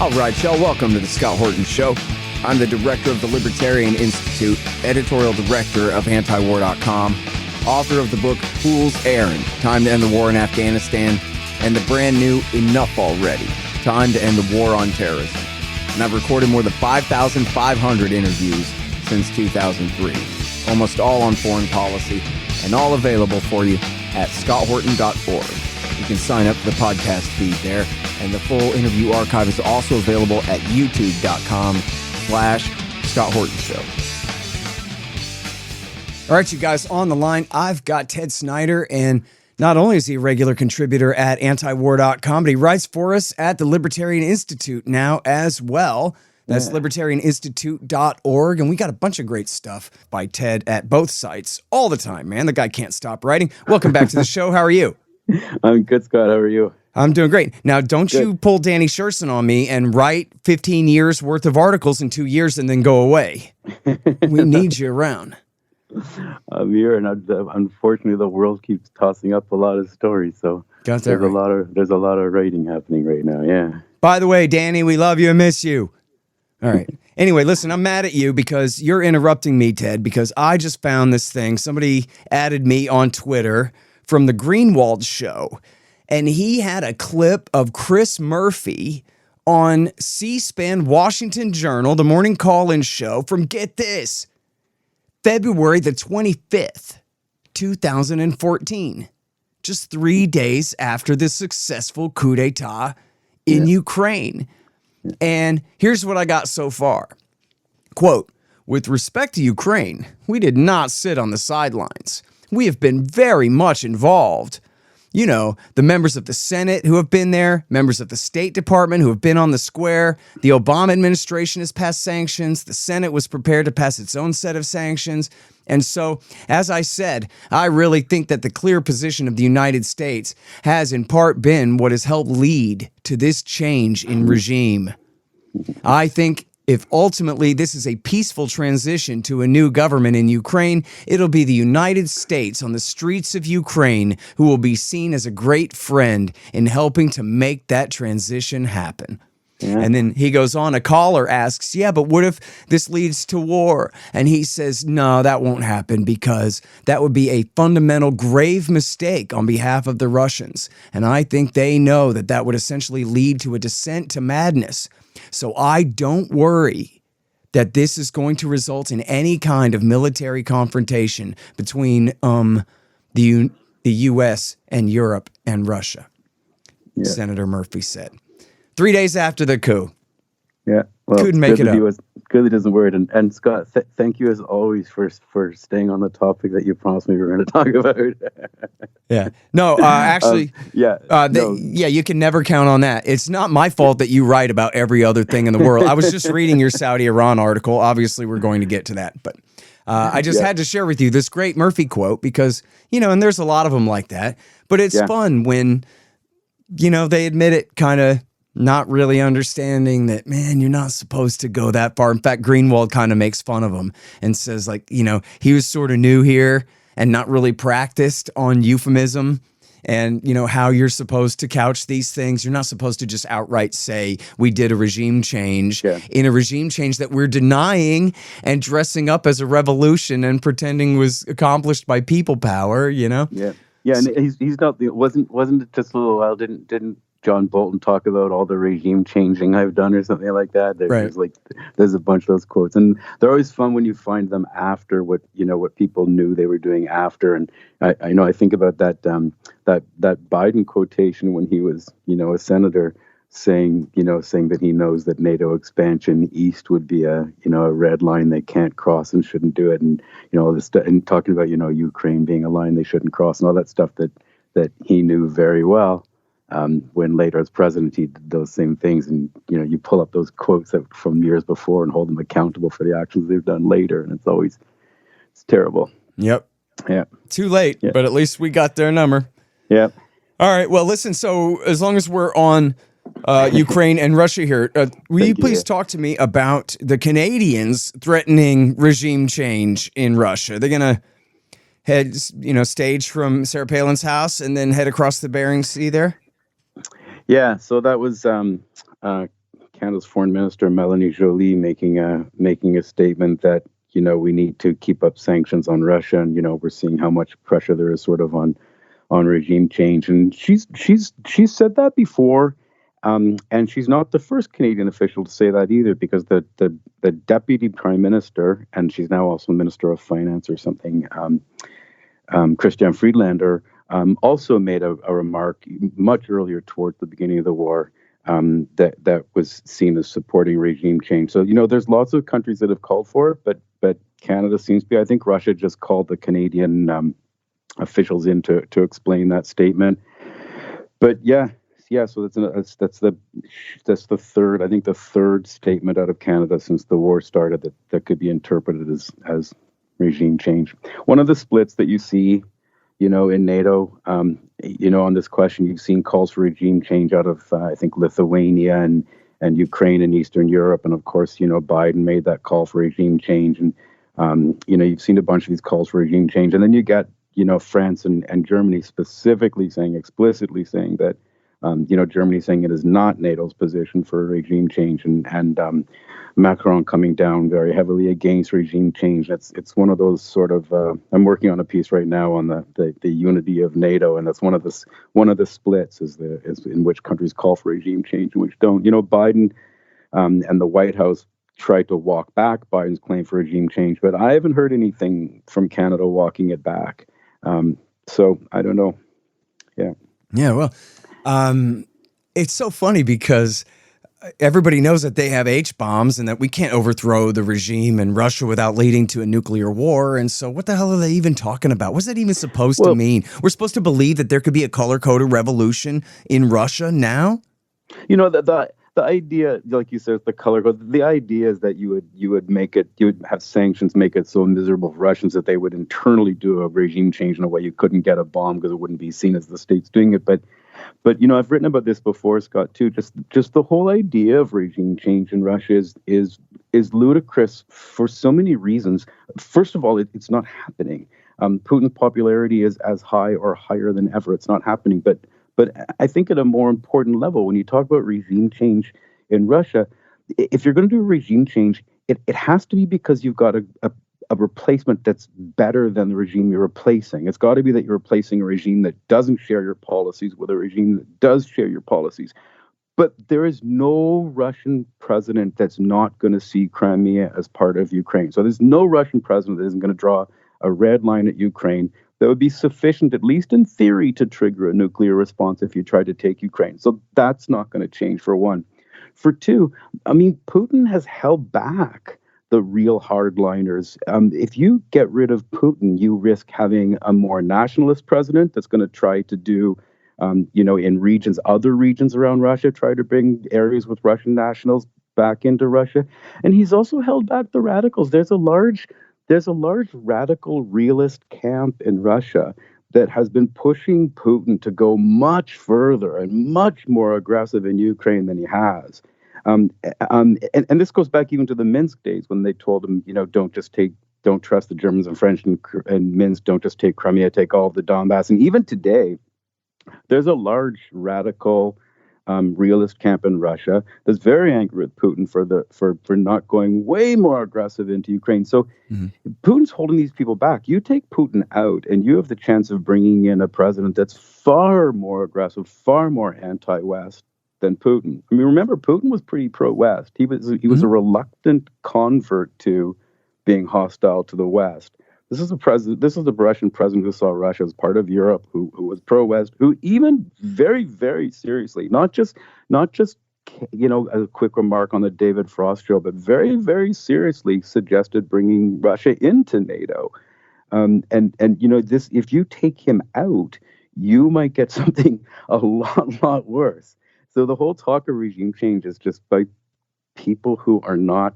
All right, y'all, welcome to the Scott Horton Show. I'm the director of the Libertarian Institute, editorial director of antiwar.com, author of the book Fool's Errand, Time to End the War in Afghanistan, and the brand new Enough Already, Time to End the War on Terrorism. And I've recorded more than 5,500 interviews since 2003, almost all on foreign policy, and all available for you at scotthorton.org. You can sign up for the podcast feed there, and the full interview archive is also available at youtube.com/Scott Horton Show. All right, you guys, on the line, I've got Ted Snider, and not only is he a regular contributor at antiwar.com, but he writes for us at the Libertarian Institute now as well. That's libertarianinstitute.org, and we got a bunch of great stuff by Ted at both sites all the time, man. The guy can't stop writing. Welcome back to the show. How are you? I'm good, Scott. How are you? I'm doing great. Now, don't you pull Danny Sherson on me and write 15 years worth of articles in 2 years and then go away. We need you around. I'm here, and unfortunately, the world keeps tossing up a lot of stories. So there's a lot of writing happening right now. Yeah. By the way, Danny, we love you and miss you. All right. Anyway, listen, I'm mad at you because you're interrupting me, Ted, because I just found this thing. Somebody added me on Twitter from the Greenwald show, and he had a clip of Chris Murphy on C-SPAN Washington Journal, the morning call-in show from, get this, February the 25th, 2014, just 3 days after the successful coup d'etat in Ukraine. And here's what I got so far. Quote, with respect to Ukraine, we did not sit on the sidelines. We have been very much involved. You know, the members of the Senate who have been there, members of the State Department who have been on the square. The Obama administration has passed sanctions. The Senate was prepared to pass its own set of sanctions. And so, as I said, I really think that the clear position of the United States has in part been what has helped lead to this change in regime. I think if ultimately this is a peaceful transition to a new government in Ukraine, it'll be the United States on the streets of Ukraine who will be seen as a great friend in helping to make that transition happen. Yeah. And then he goes on, a caller asks, yeah, but what if this leads to war? And he says, no, that won't happen because that would be a fundamental grave mistake on behalf of the Russians. And I think they know that that would essentially lead to a descent to madness. So I don't worry that this is going to result in any kind of military confrontation between the U.S. and Europe and Russia, Senator Murphy said. 3 days after the coup. Yeah. Well, couldn't make it up. Good he doesn't word. And Scott, thank you as always for staying on the topic that you promised me we were going to talk about. Yeah. No, actually, you can never count on that. It's not my fault that you write about every other thing in the world. I was just reading your Saudi Iran article. Obviously, we're going to get to that, but I just had to share with you this great Murphy quote because, you know, and there's a lot of them like that, but it's fun when, you know, they admit it kind of not really understanding that, man, you're not supposed to go that far. In fact, Greenwald kind of makes fun of him and says, like, you know, he was sort of new here and not really practiced on euphemism and, you know, how you're supposed to couch these things. You're not supposed to just outright say we did a regime change in a regime change that we're denying and dressing up as a revolution and pretending was accomplished by people power, you know? Yeah. Yeah, and he's not the wasn't it just a little while didn't John Bolton talk about all the regime changing I've done or something like that. There's a bunch of those quotes, and they're always fun when you find them after what people knew they were doing after. And I think about that Biden quotation when he was a senator saying that he knows that NATO expansion east would be a red line they can't cross and shouldn't do it, and all this stuff, and talking about Ukraine being a line they shouldn't cross and all that stuff that he knew very well. When later as president, he did those same things. And, you pull up those quotes from years before and hold them accountable for the actions they've done later. And it's terrible. Yep. Yeah. Too late, but at least we got their number. Yeah. All right. Well, listen, so as long as we're on Ukraine and Russia here, will you please talk to me about the Canadians threatening regime change in Russia? They're going to head, stage from Sarah Palin's house and then head across the Bering Sea there? Yeah, so that was Canada's Foreign Minister Melanie Joly making a statement that we need to keep up sanctions on Russia, and we're seeing how much pressure there is sort of on regime change, and she's said that before, and she's not the first Canadian official to say that either, because the deputy prime minister, and she's now also Minister of Finance or something, Christian Friedlander, also made a remark much earlier towards the beginning of the war, that was seen as supporting regime change. So there's lots of countries that have called for it, but Canada seems to be. I think Russia just called the Canadian officials in to explain that statement. But yeah. So that's the third. I think the third statement out of Canada since the war started that could be interpreted as regime change. One of the splits that you see, in NATO, on this question, you've seen calls for regime change out of I think Lithuania and Ukraine and Eastern Europe, and of course, Biden made that call for regime change, and you've seen a bunch of these calls for regime change, and then you got France and Germany explicitly saying that. Germany saying it is not NATO's position for regime change, and Macron coming down very heavily against regime change. It's one of those sort of. I'm working on a piece right now on the unity of NATO, and that's one of the splits is in which countries call for regime change and which don't. Biden and the White House tried to walk back Biden's claim for regime change, but I haven't heard anything from Canada walking it back. So I don't know. Yeah. Yeah. Well. It's so funny because everybody knows that they have H-bombs and that we can't overthrow the regime in Russia without leading to a nuclear war. And so what the hell are they even talking about? What's that even supposed to mean? We're supposed to believe that there could be a color-coded revolution in Russia now? The idea, like you said, the color code. The idea is that you would have sanctions make it so miserable for Russians that they would internally do a regime change in a way you couldn't get a bomb because it wouldn't be seen as the state's doing it. But I've written about this before, Scott, too. Just the whole idea of regime change in Russia is ludicrous for so many reasons. First of all, it's not happening. Putin's popularity is as high or higher than ever. It's not happening. But I think at a more important level, when you talk about regime change in Russia, if you're going to do a regime change, it has to be because you've got a replacement that's better than the regime you're replacing. It's got to be that you're replacing a regime that doesn't share your policies with a regime that does share your policies. But there is no Russian president that's not going to see Crimea as part of Ukraine. So there's no Russian president that isn't going to draw a red line at Ukraine that would be sufficient, at least in theory, to trigger a nuclear response if you tried to take Ukraine. So that's not going to change, for one. For two, Putin has held back the real hardliners. If you get rid of Putin, you risk having a more nationalist president that's going to try to do, in other regions around Russia, try to bring areas with Russian nationals back into Russia. And he's also held back the radicals. There's a large radical realist camp in Russia that has been pushing Putin to go much further and much more aggressive in Ukraine than he has. And this goes back even to the Minsk days when they told him, don't trust the Germans and French and Minsk, don't just take Crimea, take all of the Donbass. And even today, there's a large radical realist camp in Russia that's very angry with Putin for not going way more aggressive into Ukraine. So Putin's holding these people back. You take Putin out, and you have the chance of bringing in a president that's far more aggressive, far more anti-West than Putin. Remember, Putin was pretty pro-West. He was a reluctant convert to being hostile to the West. This is a Russian president who saw Russia as part of Europe, who was pro-West, who even very, very seriously, not just a quick remark on the David Frost show, but very, very seriously suggested bringing Russia into NATO. This, if you take him out, you might get something a lot worse. So the whole talk of regime change is just by people who are not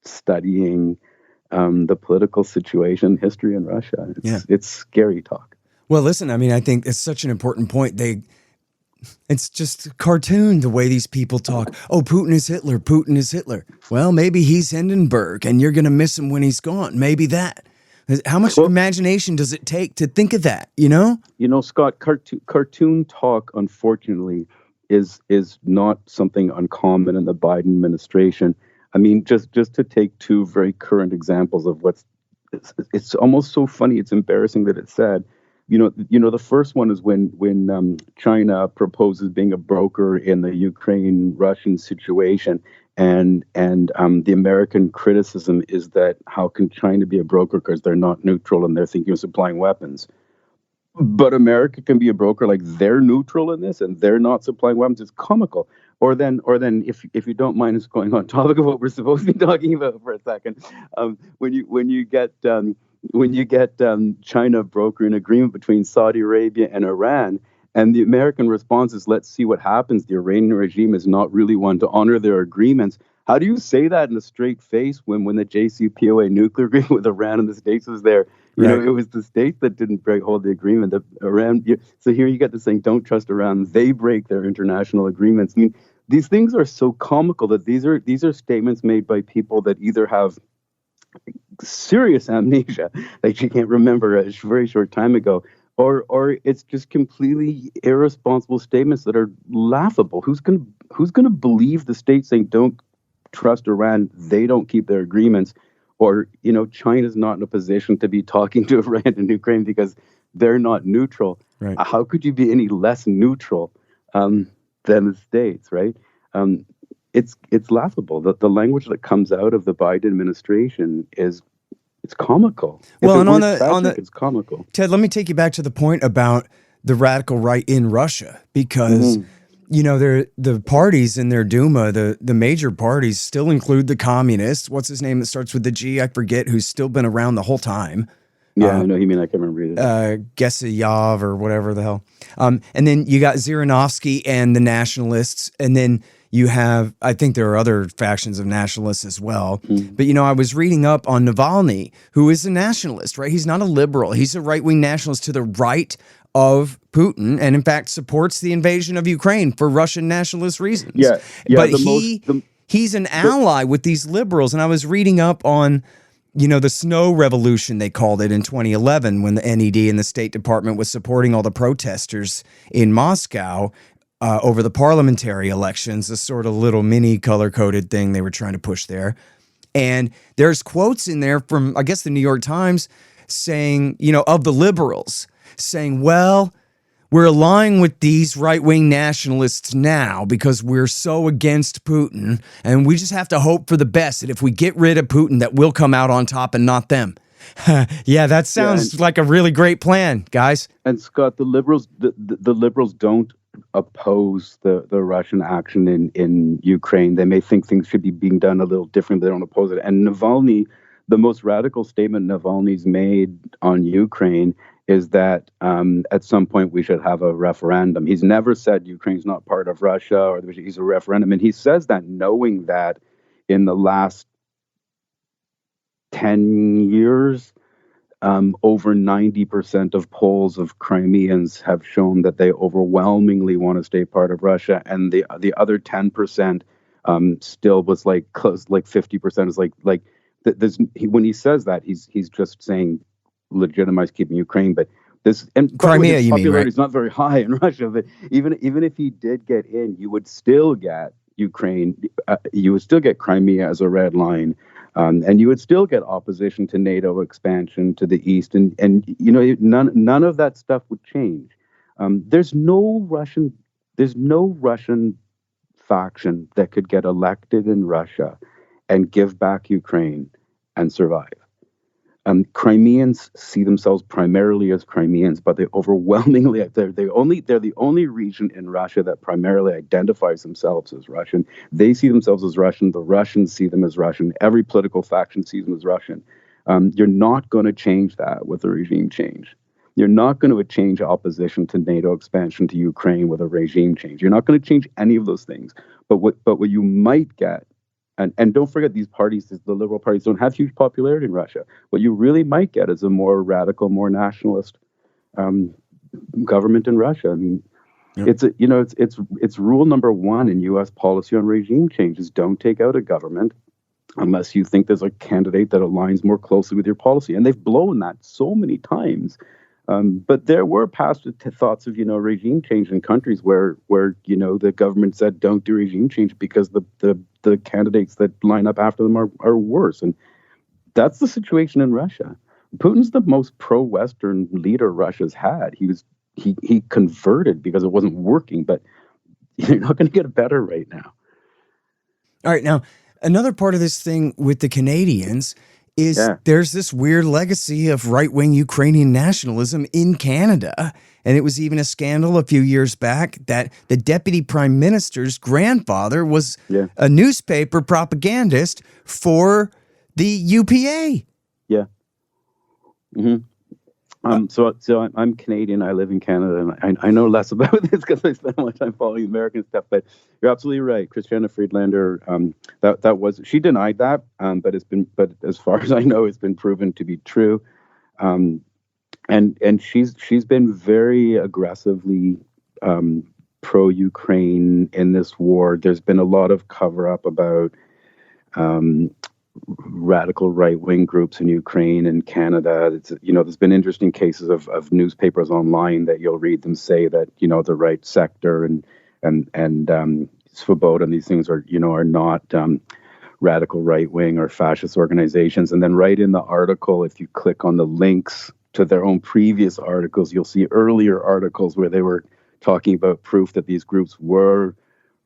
studying the political situation, history in Russia. It's scary talk. Well, listen, I think it's such an important point. It's just cartoon the way these people talk. Oh, Putin is Hitler. Putin is Hitler. Well, maybe he's Hindenburg, and you're going to miss him when he's gone. Maybe that. How much imagination does it take to think of that? Scott, cartoon talk, unfortunately, is not something uncommon in the Biden administration. I mean, just to take two very current examples of it's almost so funny. It's embarrassing that it's said. The first one is when China proposes being a broker in the Ukraine-Russian situation, and the American criticism is that how can China be a broker because they're not neutral and they're thinking of supplying weapons. But America can be a broker, like they're neutral in this and they're not supplying weapons. It's comical. Or then, if you don't mind us going on topic of what we're supposed to be talking about for a second, when you get China brokering an agreement between Saudi Arabia and Iran, and the American response is, let's see what happens. The Iranian regime is not really one to honor their agreements. How do you say that in a straight face when the JCPOA nuclear agreement with Iran and the States was there? It was the States that didn't hold the agreement. That Iran. So here you get this saying, don't trust Iran. They break their international agreements. I mean, these things are so comical that these are statements made by people that either have serious amnesia, like you can't remember a very short time ago, or it's just completely irresponsible statements that are laughable. Who's gonna believe the state saying don't trust Iran? They don't keep their agreements. Or, China's not in a position to be talking to Iran and Ukraine because they're not neutral. Right. How could you be any less neutral than the States, right? It's laughable. The language that comes out of the Biden administration it's comical. Well, and it's comical. Ted, let me take you back to the point about the radical right in Russia, because the parties in their Duma, the major parties still include the communists. What's his name that starts with the G? I forget, who's still been around the whole time. Yeah, I know you mean. I can't remember either. Gesayav or whatever the hell. And then you got Zhirinovsky and the nationalists. And then you have, I think there are other factions of nationalists as well. But, I was reading up on Navalny, who is a nationalist, right? He's not a liberal. He's a right-wing nationalist to the right of Putin, and in fact supports the invasion of Ukraine for Russian nationalist reasons. Yeah, but he's an ally with these liberals. And I was reading up on, the snow revolution, they called it, in 2011, when the NED and the State Department was supporting all the protesters in Moscow over the parliamentary elections, a sort of little mini color-coded thing they were trying to push there. And there's quotes in there from, I guess, the New York Times saying, of the liberals, saying, well, we're allying with these right-wing nationalists now because we're so against Putin, and we just have to hope for the best, that if we get rid of Putin, that we'll come out on top and not them. Yeah, that sounds like a really great plan, guys. And Scott, the liberals don't oppose the Russian action in Ukraine. They may think things should be being done a little different. They don't oppose it. And Navalny, the most radical statement Navalny's made on Ukraine is that at some point we should have a referendum. He's never said Ukraine's not part of Russia or he's a referendum. And he says that knowing that in the last 10 years, over 90% of polls of Crimeans have shown that they overwhelmingly want to stay part of Russia. And the other 10% still was like close, like 50% is like when he says that, he's just saying legitimize keeping Ukraine, but this and Crimea, his you mean, right? Popularity is not very high in Russia. But even if he did get in, you would still get Ukraine. You would still get Crimea as a red line, and you would still get opposition to NATO expansion to the east, and none of that stuff would change. There's no Russian faction that could get elected in Russia and give back Ukraine and survive. Crimeans see themselves primarily as Crimeans, but they overwhelmingly they're the only region in Russia that primarily identifies themselves as Russian. They see themselves as Russian. The Russians see them as Russian. Every political faction sees them as Russian. You're not going to change that with a regime change. You're not going to change opposition to NATO expansion to Ukraine with a regime change. You're not going to change any of those things. But what you might get. And don't forget, these parties, the liberal parties, don't have huge popularity in Russia. What you really might get is a more radical, more nationalist government in Russia. I mean, it's rule number one in U.S. policy on regime changes: don't take out a government unless you think there's a candidate that aligns more closely with your policy. And they've blown that so many times. But there were past thoughts of, regime change in countries where the government said don't do regime change because the candidates that line up after them are worse. And that's the situation in Russia. Putin's the most pro-Western leader Russia's had. He converted because it wasn't working, but you're not going to get better right now. All right, now another part of this thing with the Canadians is there's this weird legacy of right-wing Ukrainian nationalism in Canada. And it was even a scandal a few years back that the deputy prime minister's grandfather was a newspaper propagandist for the UPA. Yeah. Mm-hmm. So I'm Canadian. I live in Canada, and I know less about this because I spend much time following American stuff. But you're absolutely right. Christiana Friedlander, that was, she denied that, but as far as I know, it's been proven to be true. And she's been very aggressively pro-Ukraine in this war. There's been a lot of cover up about radical right-wing groups in Ukraine and Canada. There's been interesting cases of newspapers online that you'll read them say that, the right sector and Svoboda and these things are not radical right-wing or fascist organizations. And then right in the article, if you click on the links to their own previous articles, you'll see earlier articles where they were talking about proof that these groups were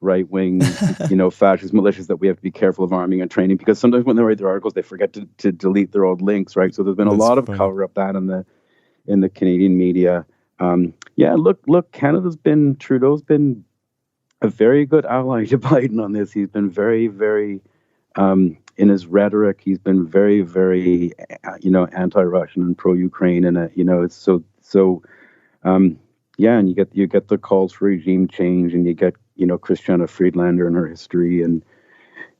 right-wing, fascist militias that we have to be careful of arming and training, because sometimes when they write their articles, they forget to delete their old links, right? So there's been a lot of cover up that in the Canadian media. Look, Trudeau's been a very good ally to Biden on this. He's been very, very, in his rhetoric, he's been very, very, anti-Russian and pro-Ukraine, and it's so. And you get the calls for regime change, and you get Christiana Friedlander and her history, and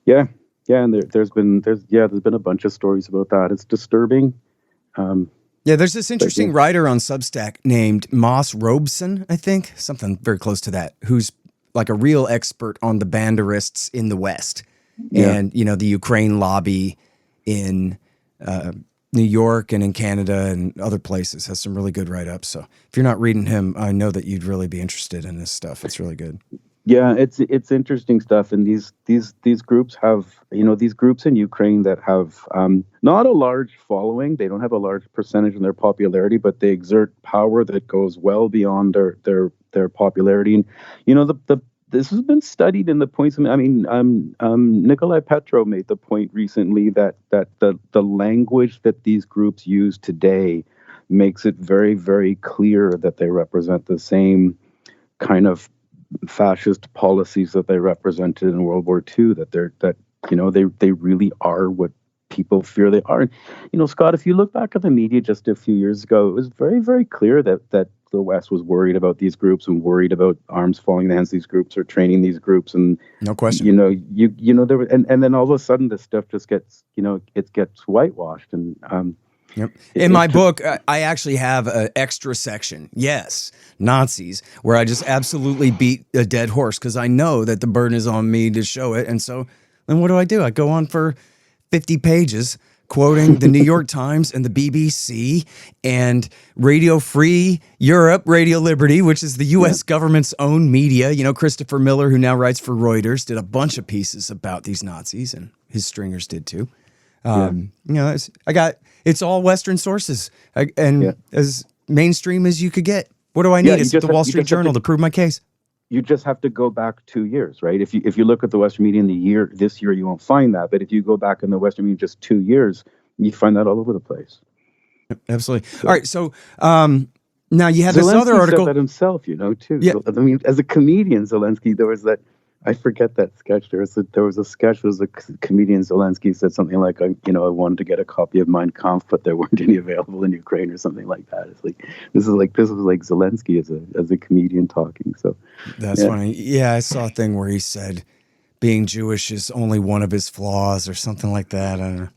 there's been a bunch of stories about that. It's disturbing. There's this interesting writer on Substack named Moss Robeson, I think, something very close to that, who's like a real expert on the Banderists in the West and the Ukraine lobby in New York and in Canada and other places. Has some really good write-ups. So if you're not reading him, I know that you'd really be interested in this stuff. It's really good. Yeah, it's interesting stuff. And these groups have, these groups in Ukraine that have not a large following. They don't have a large percentage in their popularity, but they exert power that goes well beyond their popularity. And this has been studied in the points. Nikolai Petro made the point recently that the language that these groups use today makes it very, very clear that they represent the same kind of fascist policies that they represented in World War II. They really are what people fear they are. And, Scott, if you look back at the media just a few years ago, it was very, very clear that the West was worried about these groups and worried about arms falling in the hands of these groups or training these groups. And no question, there was, and then all of a sudden this stuff just gets, it gets whitewashed. And yep. In my book, I actually have an extra section, Nazis, where I just absolutely beat a dead horse because I know that the burden is on me to show it. And so then what do? I go on for 50 pages quoting the New York Times and the BBC and Radio Free Europe, Radio Liberty, which is the U.S. government's own media. Christopher Miller, who now writes for Reuters, did a bunch of pieces about these Nazis, and his stringers did too. It's all Western sources and as mainstream as you could get. What do I need? It's the Wall Street Journal to prove my case. You just have to go back 2 years, right? If you look at the Western media in this year, you won't find that. But if you go back in the Western media just 2 years, you find that all over the place. Absolutely. So, all right. So now you have this other article. Said that himself, too. Yeah. As a comedian, Zelensky, there was that. I forget that sketch. There was a sketch. There was a comedian, Zelensky, said something like, I wanted to get a copy of Mein Kampf, but there weren't any available in Ukraine or something like that. It's like this was like Zelensky as a comedian talking. So that's funny. Yeah, I saw a thing where he said being Jewish is only one of his flaws or something like that. I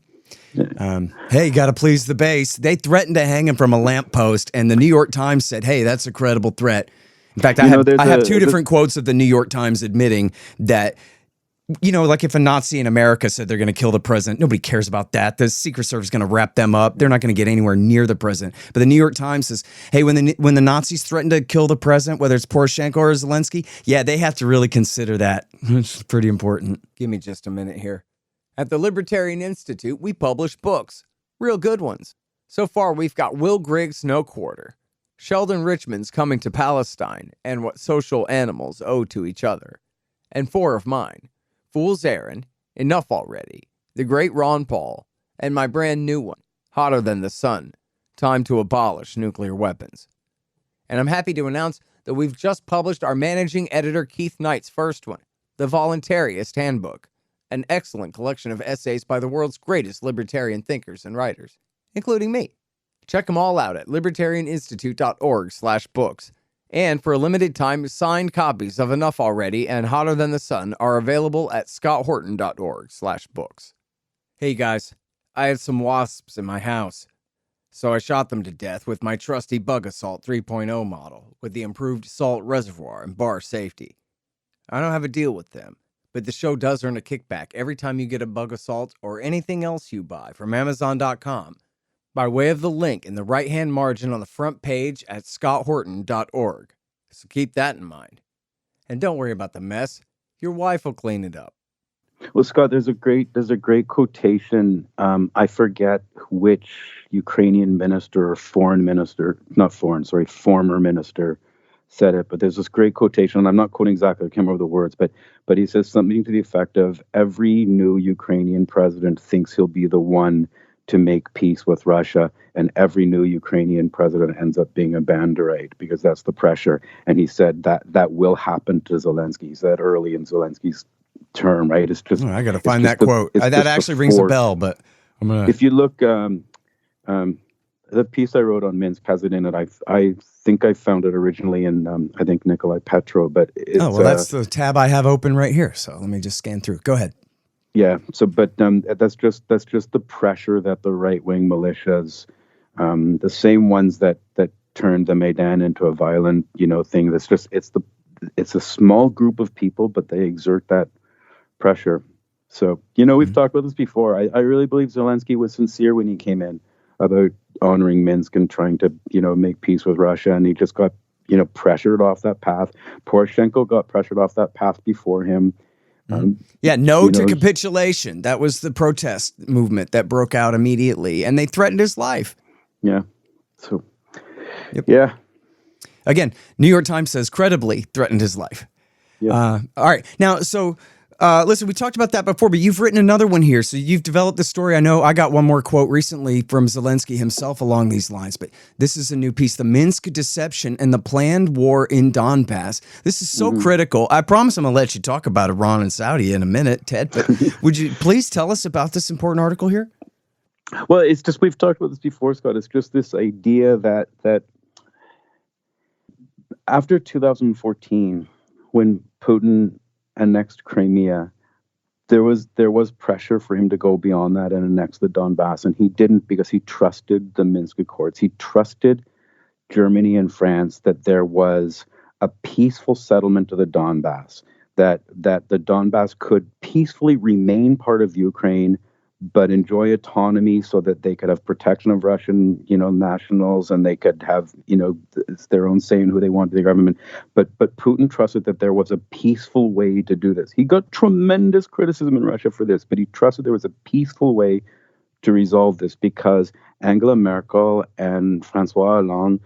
don't know. Hey, you got to please the base. They threatened to hang him from a lamppost, and the New York Times said, "Hey, that's a credible threat." In fact, I have two different quotes of the New York Times admitting that you know, like if a Nazi in America said they're going to kill the president, nobody cares about that. The Secret Service is going to wrap them up. They're not going to get anywhere near the president. But the New York Times says, hey, when the Nazis threaten to kill the president, whether it's Poroshenko or Zelensky, yeah, they have to really consider that. It's pretty important. Give me just a minute here. At the Libertarian Institute, we publish books, real good ones. So far, we've got Will Grigg's No Quarter, Sheldon Richman's Coming to Palestine, and What Social Animals Owe to Each Other, and 4 of mine, Fool's Errand, Enough Already, The Great Ron Paul, and my brand new one, Hotter Than the Sun, Time to Abolish Nuclear Weapons. And I'm happy to announce that we've just published our managing editor Keith Knight's first one, The Voluntarist Handbook, an excellent collection of essays by the world's greatest libertarian thinkers and writers, including me. Check them all out at libertarianinstitute.org/books. And for a limited time, signed copies of Enough Already and Hotter Than the Sun are available at scotthorton.org/books. Hey guys, I had some wasps in my house, so I shot them to death with my trusty Bug Assault 3.0 model with the improved salt reservoir and bar safety. I don't have a deal with them, but the show does earn a kickback every time you get a Bug Assault or anything else you buy from Amazon.com by way of the link in the right-hand margin on the front page at scotthorton.org. So keep that in mind. And don't worry about the mess. Your wife will clean it up. Well, Scott, there's a great quotation. I forget which Ukrainian minister or former minister said it, but there's this great quotation, and I'm not quoting exactly, I can't remember the words, but he says something to the effect of, every new Ukrainian president thinks he'll be the one to make peace with Russia, and every new Ukrainian president ends up being a Banderite, because that's the pressure. And he said that will happen to Zelensky. He said early in Zelensky's term, right? It's just, I got to find that quote. That actually rings a bell, but I'm going to... If you look, the piece I wrote on Minsk has it in it. I think I found it originally in, I think, Nikolai Petro, but it's... Oh, well, that's the tab I have open right here, so let me just scan through. Go ahead. Yeah. So, but that's just the pressure that the right-wing militias, the same ones that turned the Maidan into a violent, thing. That's just it's a small group of people, but they exert that pressure. So, we've talked about this before. I really believe Zelensky was sincere when he came in about honoring Minsk and trying to, make peace with Russia, and he just got, pressured off that path. Poroshenko got pressured off that path before him. No to capitulation. That was the protest movement that broke out immediately, and they threatened his life. Yeah. So, yep. Yeah. Again, New York Times says credibly threatened his life. Yeah. All right. Now, so listen, we talked about that before, but you've written another one here. So you've developed the story. I know I got one more quote recently from Zelensky himself along these lines, but this is a new piece, The Minsk Deception and the Planned War in Donbass. This is so critical. I promise I'm going to let you talk about Iran and Saudi in a minute, Ted, but would you please tell us about this important article here? Well, it's just, we've talked about this before, Scott. It's just this idea that after 2014, when Putin annexed Crimea, there was pressure for him to go beyond that and annex the Donbass, and he didn't, because he trusted the Minsk Accords. He trusted Germany and France that there was a peaceful settlement of the Donbass, that the Donbass could peacefully remain part of Ukraine, but enjoy autonomy so that they could have protection of Russian, nationals, and they could have, their own say in who they want to be the government. But Putin trusted that there was a peaceful way to do this. He got tremendous criticism in Russia for this, but he trusted there was a peaceful way to resolve this, because Angela Merkel and François Hollande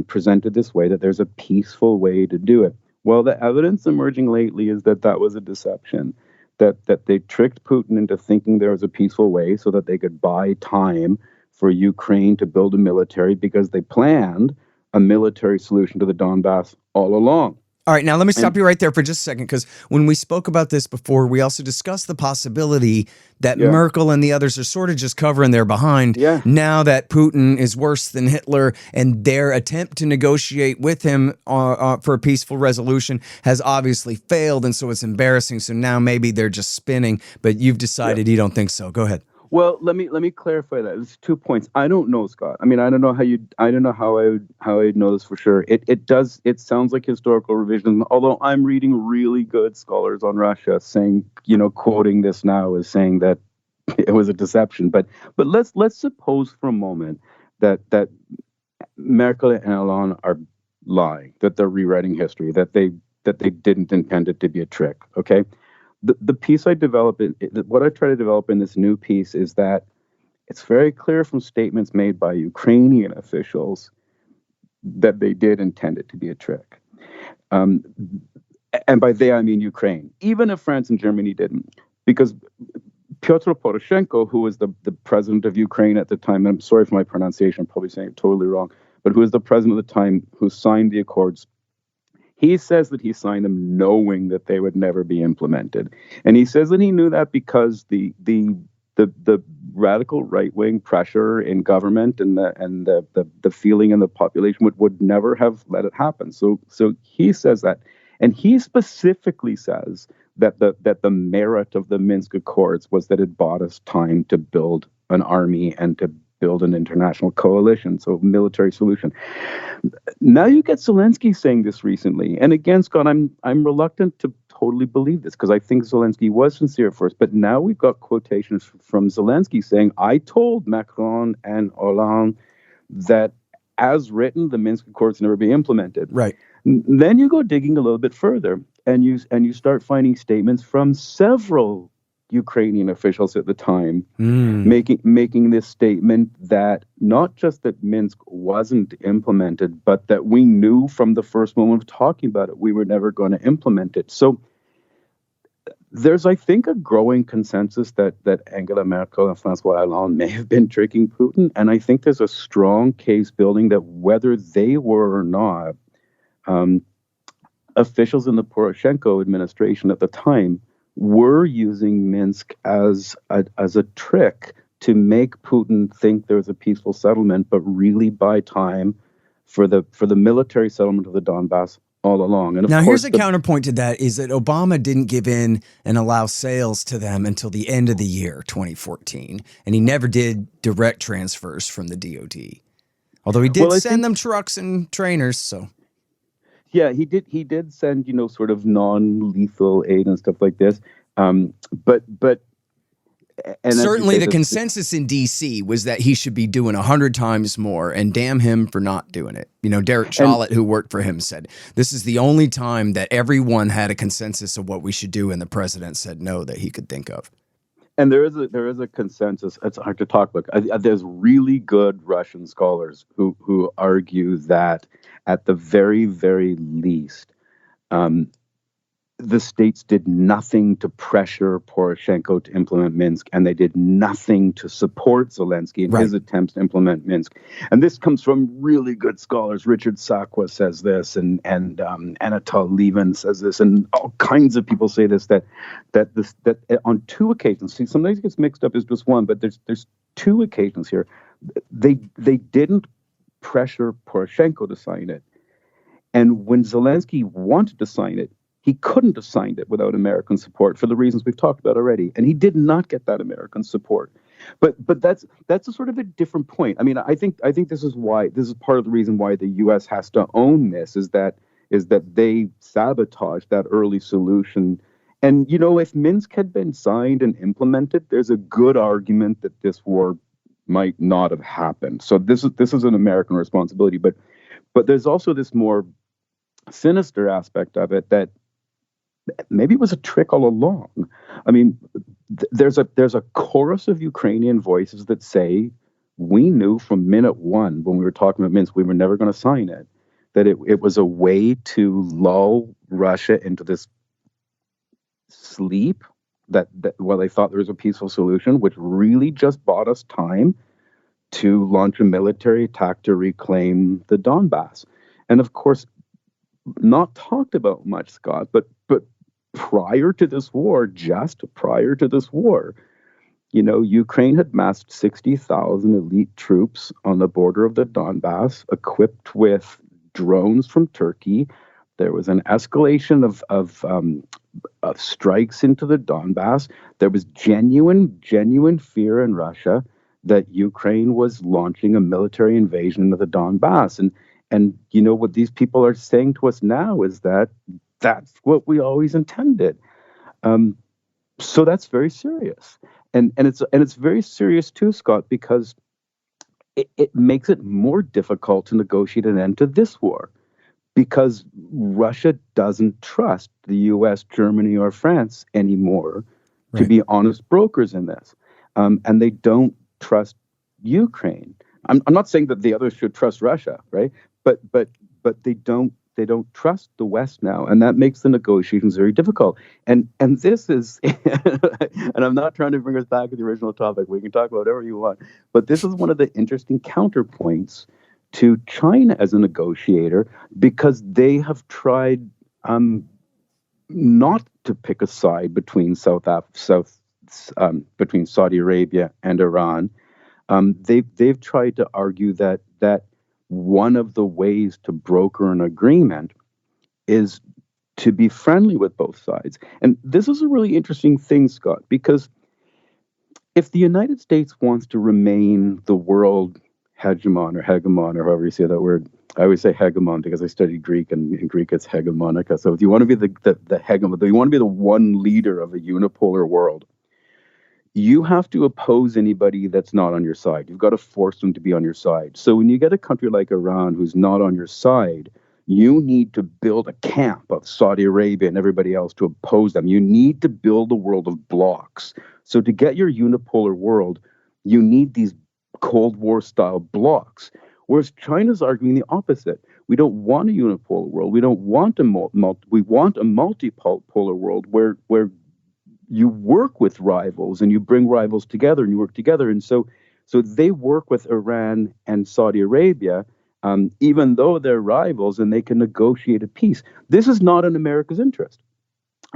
presented this way, that there's a peaceful way to do it. Well, the evidence emerging lately is that was a deception. That they tricked Putin into thinking there was a peaceful way so that they could buy time for Ukraine to build a military, because they planned a military solution to the Donbass all along. All right, now let me stop you right there for just a second, because when we spoke about this before, we also discussed the possibility that Merkel and the others are sort of just covering their behind now that Putin is worse than Hitler, and their attempt to negotiate with him for a peaceful resolution has obviously failed, and so it's embarrassing. So now maybe they're just spinning, but you've decided you don't think so. Go ahead. Well, let me clarify that. There's 2 points. I don't know, Scott. I mean, I don't know how I would know this for sure. It sounds like historical revision, although I'm reading really good scholars on Russia saying, quoting this now as saying that it was a deception. But let's suppose for a moment that Merkel and Hollande are lying, that they're rewriting history, that they didn't intend it to be a trick. Okay, the piece I develop, what I try to develop in this new piece is that it's very clear from statements made by Ukrainian officials that they did intend it to be a trick. Um, and by they, I mean Ukraine, even if France and Germany didn't. Because Pyotr Poroshenko, who was the president of Ukraine at the time, and I'm sorry for my pronunciation, I'm probably saying it totally wrong, but who was the president at the time who signed the accords, he says that he signed them knowing that they would never be implemented. And he says that he knew that because the radical right wing pressure in government and the feeling in the population would never have let it happen. So he says that, and he specifically says that the merit of the Minsk Accords was that it bought us time to build an army and to build an international coalition, so military solution. Now you get Zelensky saying this recently, and again, Scott, I'm reluctant to totally believe this because I think Zelensky was sincere at first, but now we've got quotations from Zelensky saying, "I told Macron and Hollande that, as written, the Minsk Accords never be implemented." Right. Then you go digging a little bit further, and you start finding statements from several Ukrainian officials at the time making this statement that not just that Minsk wasn't implemented, but that we knew from the first moment of talking about it, we were never going to implement it. So there's, I think, a growing consensus that Angela Merkel and François Hollande may have been tricking Putin. And I think there's a strong case building that whether they were or not, officials in the Poroshenko administration at the time were using Minsk as a trick to make Putin think there was a peaceful settlement, but really buy time for the military settlement of the Donbass all along. And now, here's a counterpoint to that is that Obama didn't give in and allow sales to them until the end of the year, 2014. And he never did direct transfers from the DOD. Although he did send them trucks and trainers, so... Yeah, he did. He did send, sort of non-lethal aid and stuff like this. But and certainly the consensus in D.C. was that he should be doing 100 times more, and damn him for not doing it. Derek Chollet, who worked for him, said this is the only time that everyone had a consensus of what we should do, and the president said no that he could think of. And there is a consensus. It's hard to talk about. There's really good Russian scholars who argue that at the very, very least, the states did nothing to pressure Poroshenko to implement Minsk, and they did nothing to support Zelensky in his attempts to implement Minsk. And this comes from really good scholars. Richard Sakwa says this, and Anatol Levin says this, and all kinds of people say this. That on two occasions, see, sometimes it gets mixed up as just one, but there's two occasions here. They didn't pressure Poroshenko to sign it, and when Zelensky wanted to sign it, he couldn't have signed it without American support for the reasons we've talked about already, and he did not get that American support. But that's a sort of a different point. I mean, I think this is part of the reason why the U.S. has to own this is that they sabotaged that early solution. And if Minsk had been signed and implemented, there's a good argument that this war might not have happened. So this is an American responsibility. But there's also this more sinister aspect of it that maybe it was a trick all along. I mean, there's a chorus of Ukrainian voices that say, we knew from minute one when we were talking about Minsk, we were never going to sign it, that it was a way to lull Russia into this sleep that while they thought there was a peaceful solution, which really just bought us time to launch a military attack to reclaim the Donbass. And of course, not talked about much, Scott, but prior to this war, just prior to this war, Ukraine had massed 60,000 elite troops on the border of the Donbass, equipped with drones from Turkey, There was an escalation of strikes into the Donbass. There was genuine fear in Russia that Ukraine was launching a military invasion into the Donbass. And you know what these people are saying to us now is that that's what we always intended. Um, so that's very serious, and it's very serious too, Scott, because it makes it more difficult to negotiate an end to this war because Russia doesn't trust the U.S., Germany, or France anymore to Right. be honest brokers in this, and they don't trust Ukraine. I'm not saying that the others should trust Russia, right? But they don't trust the West now, and that makes the negotiations very difficult. And this is, and I'm not trying to bring us back to the original topic. We can talk about whatever you want, but this is one of the interesting counterpoints to China as a negotiator because they have tried not to pick a side between between Saudi Arabia and Iran. They've tried to argue that one of the ways to broker an agreement is to be friendly with both sides. And this is a really interesting thing, Scott, because if the United States wants to remain the world hegemon, or however you say that word, I always say hegemon because I studied Greek, and in Greek it's hegemonica. So if you want to be the hegemon, you want to be the one leader of a unipolar world, you have to oppose anybody that's not on your side. You've got to force them to be on your side. So when you get a country like Iran who's not on your side, you need to build a camp of Saudi Arabia and everybody else to oppose them. You need to build a world of blocs. So to get your unipolar world, you need these Cold War style blocs. Whereas China's arguing the opposite. We don't want a unipolar world. We don't want we want a multipolar world where you work with rivals and you bring rivals together and you work together. And so they work with Iran and Saudi Arabia, even though they're rivals, and they can negotiate a peace. This is not in America's interest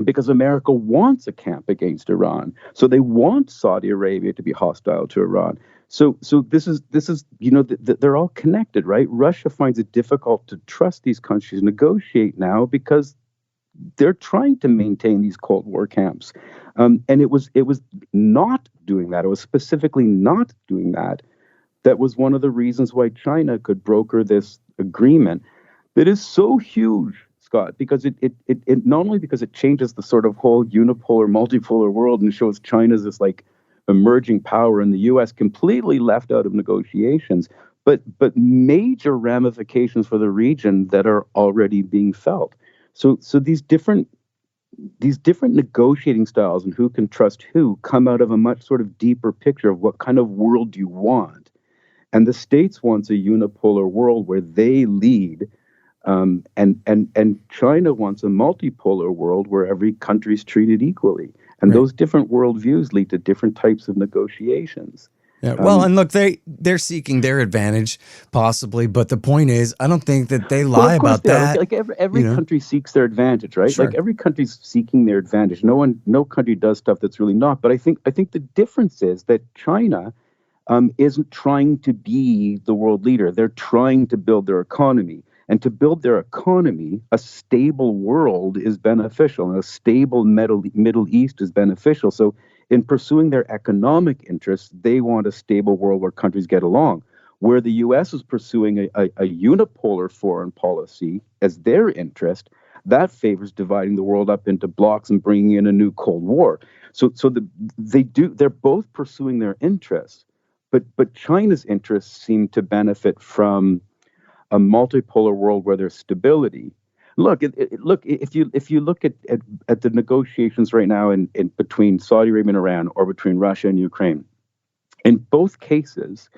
because America wants a camp against Iran. So they want Saudi Arabia to be hostile to Iran. So this is they're all connected, right? Russia finds it difficult to trust these countries, negotiate now because they're trying to maintain these Cold War camps, and it was not doing that. It was specifically not doing that. That was one of the reasons why China could broker this agreement that is so huge, Scott, because it not only because it changes the sort of whole unipolar, multipolar world and shows China as this like emerging power, and the U.S. completely left out of negotiations, but major ramifications for the region that are already being felt. So these different negotiating styles and who can trust who come out of a much sort of deeper picture of what kind of world do you want. And the States wants a unipolar world where they lead, and China wants a multipolar world where every country is treated equally. And Right. those different worldviews lead to different types of negotiations. Yeah, well, and look, they're seeking their advantage, possibly, but the point is, I don't think that they Well, lie of course about they are. that. Like every You know, country seeks their advantage, right? sure. Like every country's seeking their advantage. No country does stuff that's really not. But I think the difference is that China isn't trying to be the world leader. They're trying to build their economy. And to build their economy, a stable world is beneficial, and a stable Middle East is beneficial. So in pursuing their economic interests, they want a stable world where countries get along. Where the U.S. is pursuing a unipolar foreign policy as their interest, that favors dividing the world up into blocs and bringing in a new Cold War. They're both pursuing their interests, but China's interests seem to benefit from a multipolar world where there's stability. Look, if you look at the negotiations right now in between Saudi Arabia and Iran, or between Russia and Ukraine, in both cases,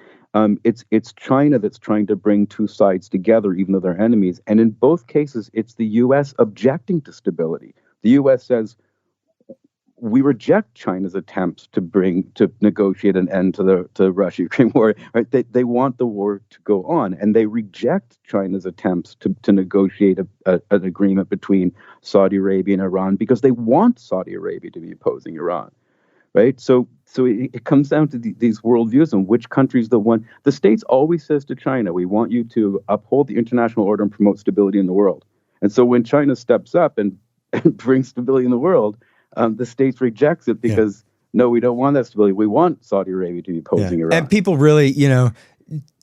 it's China that's trying to bring two sides together, even though they're enemies. And in both cases, it's the U.S. objecting to stability. The U.S. says, we reject China's attempts to negotiate an end to the Russia-Ukraine war. Right? They want the war to go on, and they reject China's attempts to negotiate an agreement between Saudi Arabia and Iran because they want Saudi Arabia to be opposing Iran. Right? So it comes down to these worldviews and which country's the one. The States always says to China, we want you to uphold the international order and promote stability in the world. And so when China steps up and brings stability in the world, the States rejects it because, no, we don't want that stability. We want Saudi Arabia to be opposing Iran. And people really,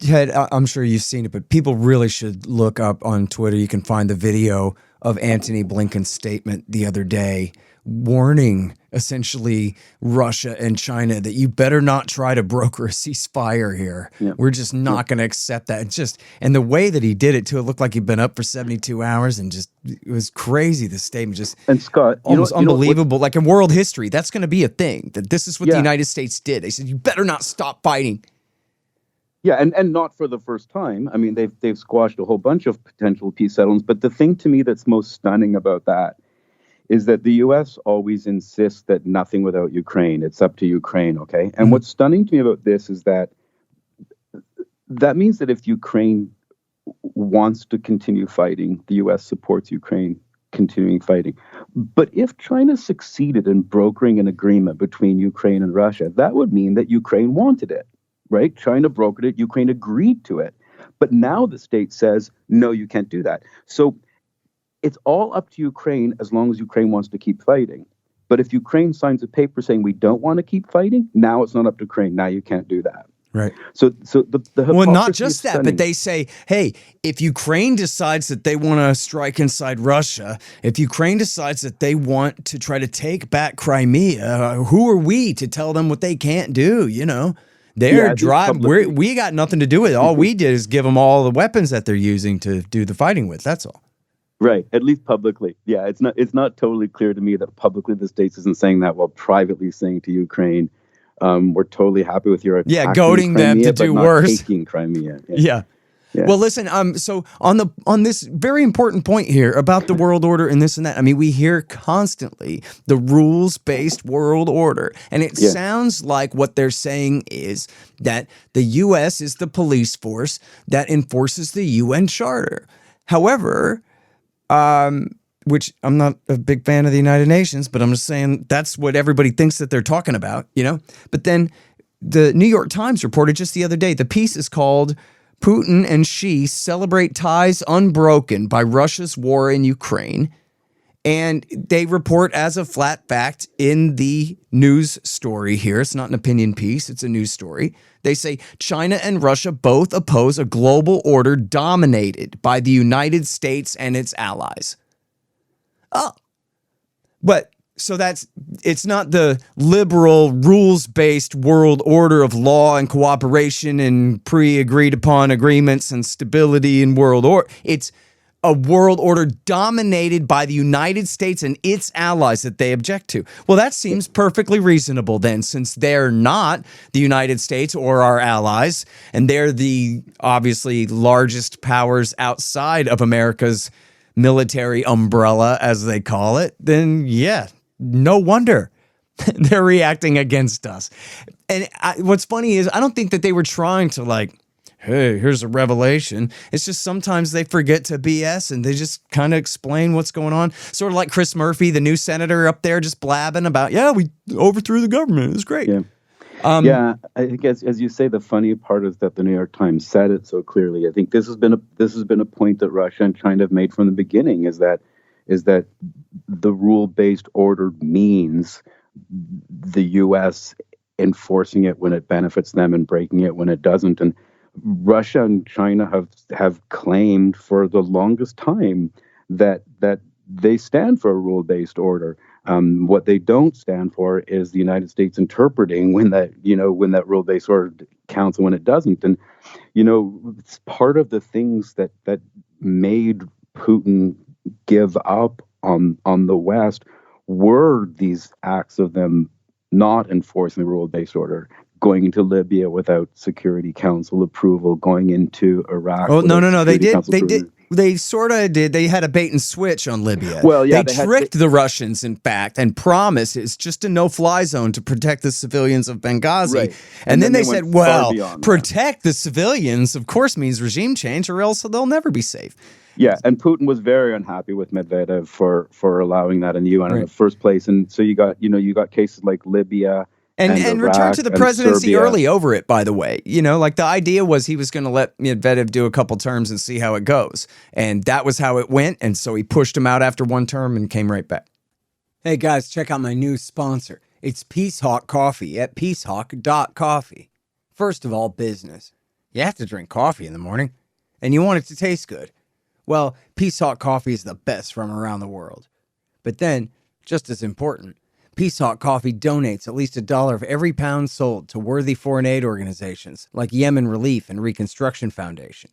Ted, I'm sure you've seen it, but people really should look up on Twitter. You can find the video of Antony Blinken's statement the other day warning essentially Russia and China that you better not try to broker a ceasefire here. Yeah. We're just not going to accept that. And the way that he did it too, it looked like he'd been up for 72 hours and it was crazy. The statement and Scott, almost unbelievable. Like in world history, that's going to be a thing, that this is what the United States did. They said, you better not stop fighting. Yeah, and not for the first time. I mean, they've squashed a whole bunch of potential peace settlements. But the thing to me that's most stunning about that is that the U.S. always insists that nothing without Ukraine. It's up to Ukraine, okay? And what's stunning to me about this is that means that if Ukraine wants to continue fighting, the U.S. supports Ukraine continuing fighting. But if China succeeded in brokering an agreement between Ukraine and Russia, that would mean that Ukraine wanted it, right? China brokered it, Ukraine agreed to it. But now the state says, no, you can't do that. So it's all up to Ukraine as long as Ukraine wants to keep fighting. But if Ukraine signs a paper saying we don't want to keep fighting, now it's not up to Ukraine. Now you can't do that. Right. So the well, not just that, but they say, hey, if Ukraine decides that they want to strike inside Russia, if Ukraine decides that they want to try to take back Crimea, who are we to tell them what they can't do? They're driving. We got nothing to do with it. All we did is give them all the weapons that they're using to do the fighting with. That's all. Right, at least publicly. Yeah, it's not totally clear to me that publicly the States isn't saying that, while privately saying to Ukraine, we're totally happy with your attack. Yeah, goading them to do worse. Taking Crimea. Yeah. Well, listen, so on this very important point here about the world order and this and that, I mean, we hear constantly the rules-based world order, and it sounds like what they're saying is that the U.S. is the police force that enforces the UN Charter. However, which I'm not a big fan of the United Nations, but I'm just saying that's what everybody thinks that they're talking about, But then the New York Times reported just the other day, the piece is called Putin and Xi Celebrate Ties Unbroken by Russia's War in Ukraine. And they report as a flat fact in the news story here. It's not an opinion piece. It's a news story. They say China and Russia both oppose a global order dominated by the United States and its allies. Oh, but so it's not the liberal rules-based world order of law and cooperation and pre-agreed upon agreements and stability in world order. It's a world order dominated by the United States and its allies that they object to. Well, that seems perfectly reasonable then, since they're not the United States or our allies, and they're the obviously largest powers outside of America's military umbrella, as they call it, then yeah, no wonder they're reacting against us. And what's funny is I don't think that they were trying to hey, here's a revelation. It's just sometimes they forget to BS and they just kind of explain what's going on. Sort of like Chris Murphy, the new senator up there, just blabbing about, we overthrew the government. It was great. Yeah. I think as you say, the funny part is that the New York Times said it so clearly. I think this has been a point that Russia and China have made from the beginning, is that the rule-based order means the U.S. enforcing it when it benefits them and breaking it when it doesn't. And Russia and China have claimed for the longest time that they stand for a rule-based order. What they don't stand for is the United States interpreting when that rule-based order counts and when it doesn't. And it's part of the things that made Putin give up on the West were these acts of them not enforcing the rule-based order, going into Libya without Security Council approval, going into Iraq. Oh, no. They did. They sort of did. They had a bait and switch on Libya. Well, yeah, they tricked the Russians, in fact, and promised it's just a no-fly zone to protect the civilians of Benghazi. Right. And then they said, well, protect the civilians, of course, means regime change, or else they'll never be safe. Yeah, and Putin was very unhappy with Medvedev for allowing that in the UN in the first place. And so you got cases like Libya And return to Iraq the and presidency Serbia. early over it, by the way. You know, like the idea was he was going to let Medvedev do a couple terms and see how it goes. And that was how it went. And so he pushed him out after one term and came right back. Hey guys, check out my new sponsor. It's Peace Hawk Coffee at peacehawk.coffee. First of all, business. You have to drink coffee in the morning, and you want it to taste good. Well, Peace Hawk Coffee is the best from around the world. But then, just as important, Peace Hawk Coffee donates at least $1 of every pound sold to worthy foreign aid organizations like Yemen Relief and Reconstruction Foundation.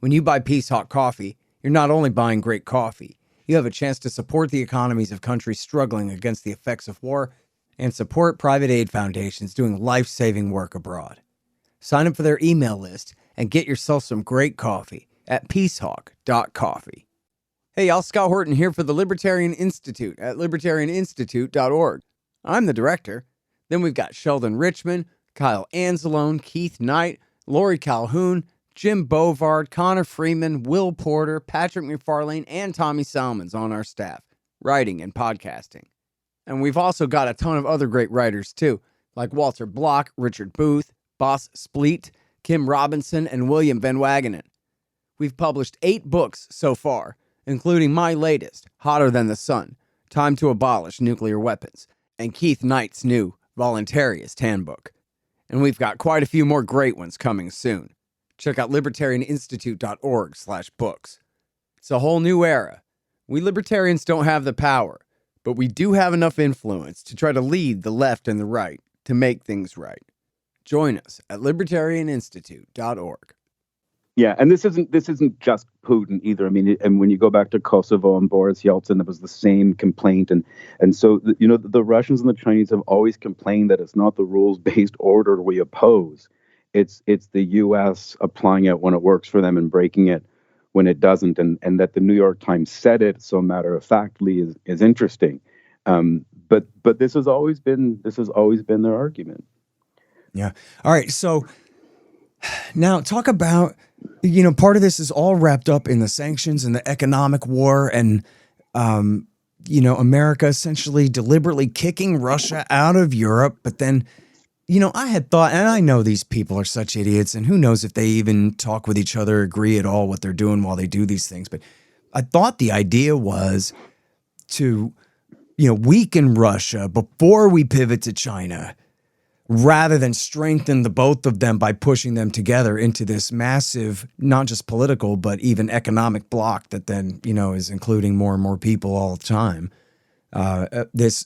When you buy Peace Hawk Coffee, you're not only buying great coffee, you have a chance to support the economies of countries struggling against the effects of war and support private aid foundations doing life-saving work abroad. Sign up for their email list and get yourself some great coffee at peacehawk.coffee. Hey, y'all, Scott Horton here for the Libertarian Institute at libertarianinstitute.org. I'm the director. Then we've got Sheldon Richman, Kyle Anzalone, Keith Knight, Lori Calhoun, Jim Bovard, Connor Freeman, Will Porter, Patrick McFarlane, and Tommy Salmons on our staff, writing and podcasting. And we've also got a ton of other great writers, too, like Walter Block, Richard Booth, Boss Spleet, Kim Robinson, and William Van Wagenen. We've published 8 books so far, including my latest, Hotter Than the Sun, Time to Abolish Nuclear Weapons, and Keith Knight's new Voluntarist Handbook. And we've got quite a few more great ones coming soon. Check out libertarianinstitute.org/books. It's a whole new era. We libertarians don't have the power, but we do have enough influence to try to lead the left and the right to make things right. Join us at libertarianinstitute.org. Yeah, and this isn't just Putin either. I mean, and when you go back to Kosovo and Boris Yeltsin, it was the same complaint, and so the Russians and the Chinese have always complained that it's not the rules-based order we oppose, it's the U.S. applying it when it works for them and breaking it when it doesn't, and that the New York Times said it so matter-of-factly is interesting, but this has always been their argument. Yeah. All right. So now talk about. Part of this is all wrapped up in the sanctions and the economic war and, America essentially deliberately kicking Russia out of Europe. But then, I had thought, and I know these people are such idiots, and who knows if they even talk with each other, agree at all what they're doing while they do these things. But I thought the idea was to, weaken Russia before we pivot to China, rather than strengthen the both of them by pushing them together into this massive, not just political, but even economic bloc that then, is including more and more people all the time. This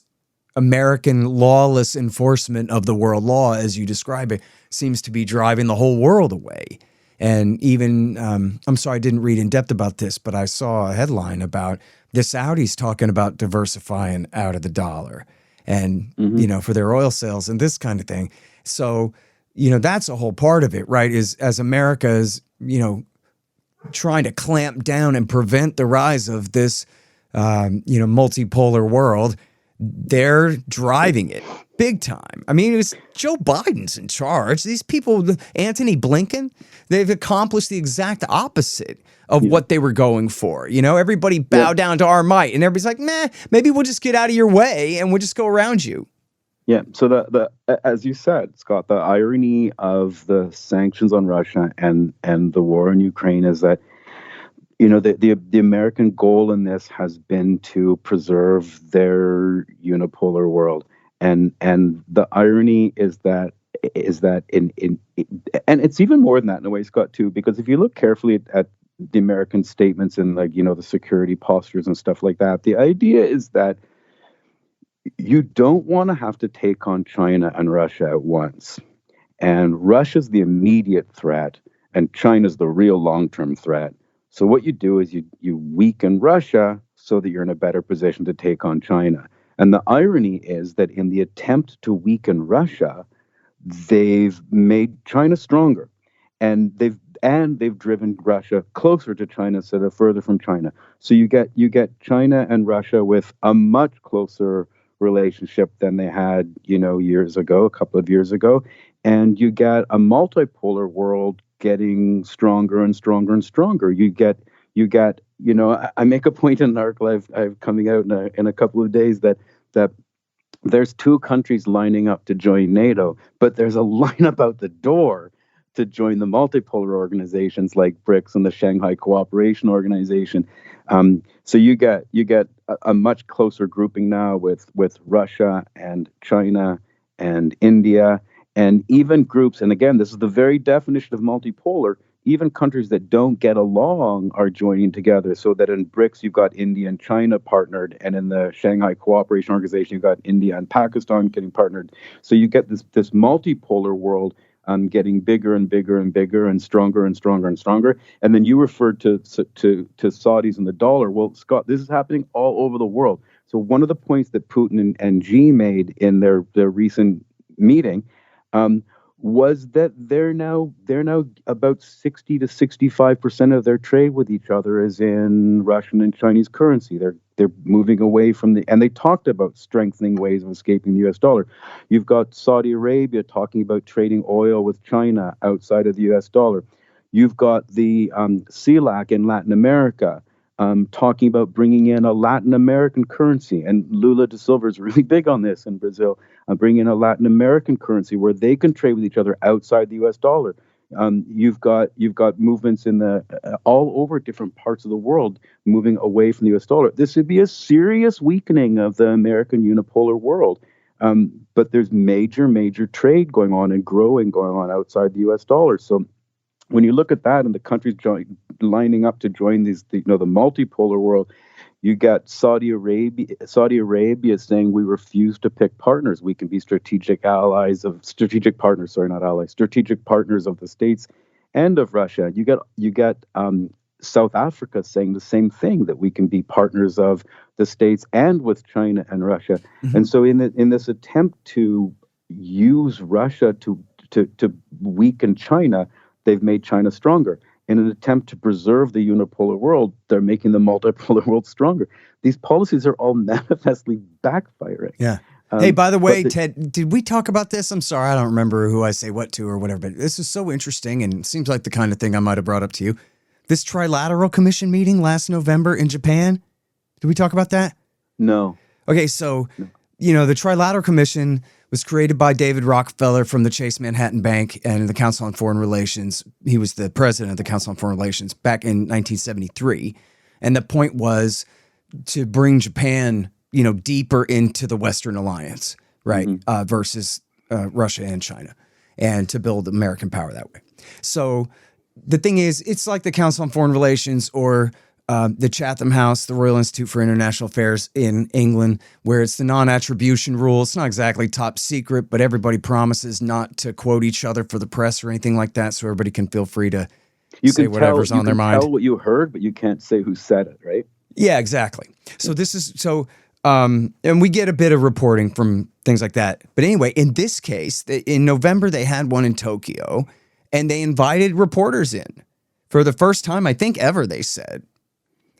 American lawless enforcement of the world law, as you describe it, seems to be driving the whole world away. And even, I'm sorry, I didn't read in depth about this, but I saw a headline about the Saudis talking about diversifying out of the dollar. And, for their oil sales and this kind of thing. So, that's a whole part of it, right? Is as America is, trying to clamp down and prevent the rise of this, multipolar world, they're driving it big time. I mean, it's Joe Biden's in charge. These people, Antony Blinken, they've accomplished the exact opposite of what they were going for. Everybody bow down to our might, and everybody's like, meh, maybe we'll just get out of your way and we'll just go around you. Yeah. So the as you said, Scott, the irony of the sanctions on Russia and the war in Ukraine is that, the American goal in this has been to preserve their unipolar world. And the irony is that in and it's even more than that in a way, Scott, too, because if you look carefully at the American statements and the security postures and stuff like that, the idea is that you don't want to have to take on China and Russia at once. And Russia's the immediate threat and China's the real long-term threat. So what you do is you weaken Russia so that you're in a better position to take on China. And the irony is that in the attempt to weaken Russia, they've made China stronger, and they've driven Russia closer to China instead of further from China. So you get China and Russia with a much closer relationship than they had, years ago, a couple of years ago, and you get a multipolar world getting stronger and stronger and stronger. You get. I make a point in an article I've coming out in a couple of days that there's two countries lining up to join NATO, but there's a lineup out the door to join the multipolar organizations like BRICS and the Shanghai Cooperation Organization. So you get a much closer grouping now with Russia and China and India, and even groups. And again, this is the very definition of multipolar. Even countries that don't get along are joining together, so that in BRICS you've got India and China partnered, and in the Shanghai Cooperation Organization you've got India and Pakistan getting partnered. So you get this multipolar world getting bigger and bigger and bigger and stronger and stronger and stronger. And then you referred to Saudis and the dollar. Well, Scott, this is happening all over the world. So one of the points that Putin and Xi made in their recent meeting was that they're now about 60 to 65% of their trade with each other is in Russian and Chinese currency. They're moving away from and they talked about strengthening ways of escaping the US dollar. You've got Saudi Arabia talking about trading oil with China outside of the US dollar. You've got the CELAC in Latin America talking about bringing in a Latin American currency. And Lula da Silva is really big on this in Brazil, bringing in a Latin American currency where they can trade with each other outside the US dollar. You've got movements in all over different parts of the world moving away from the US dollar. This would be a serious weakening of the American unipolar world. But there's major trade going on and growing going on outside the US dollar. So when you look at that and the countries lining up to join the multipolar world, you got Saudi Arabia saying we refuse to pick partners. We can be strategic partners of the States and of Russia. You got South Africa saying the same thing, that we can be partners of the States and with China and Russia. Mm-hmm. And so in this attempt to use Russia to weaken China, they've made China stronger. In an attempt to preserve the unipolar world, they're making the multipolar world stronger. These policies are all manifestly backfiring. Yeah. Hey, by the way, Ted, did we talk about this? I'm sorry, I don't remember who I say what to or whatever, but this is so interesting and seems like the kind of thing I might have brought up to you. This Trilateral Commission meeting last November in Japan, did we talk about that? No. Okay, so, the Trilateral Commission was created by David Rockefeller from the Chase Manhattan Bank and the Council on Foreign Relations. He was the president of the Council on Foreign Relations back in 1973. And the point was to bring Japan, deeper into the Western alliance, right? Mm-hmm. Versus Russia and China, and to build American power that way. So the thing is, it's like the Council on Foreign Relations or the Chatham House, the Royal Institute for International Affairs in England, where it's the non-attribution rule. It's not exactly top secret, but everybody promises not to quote each other for the press or anything like that, so everybody can feel free to say whatever's on their mind. You can tell what you heard, but you can't say who said it, right? Yeah, exactly. So and we get a bit of reporting from things like that. But anyway, in this case, in November, they had one in Tokyo, and they invited reporters in for the first time, I think, ever, they said.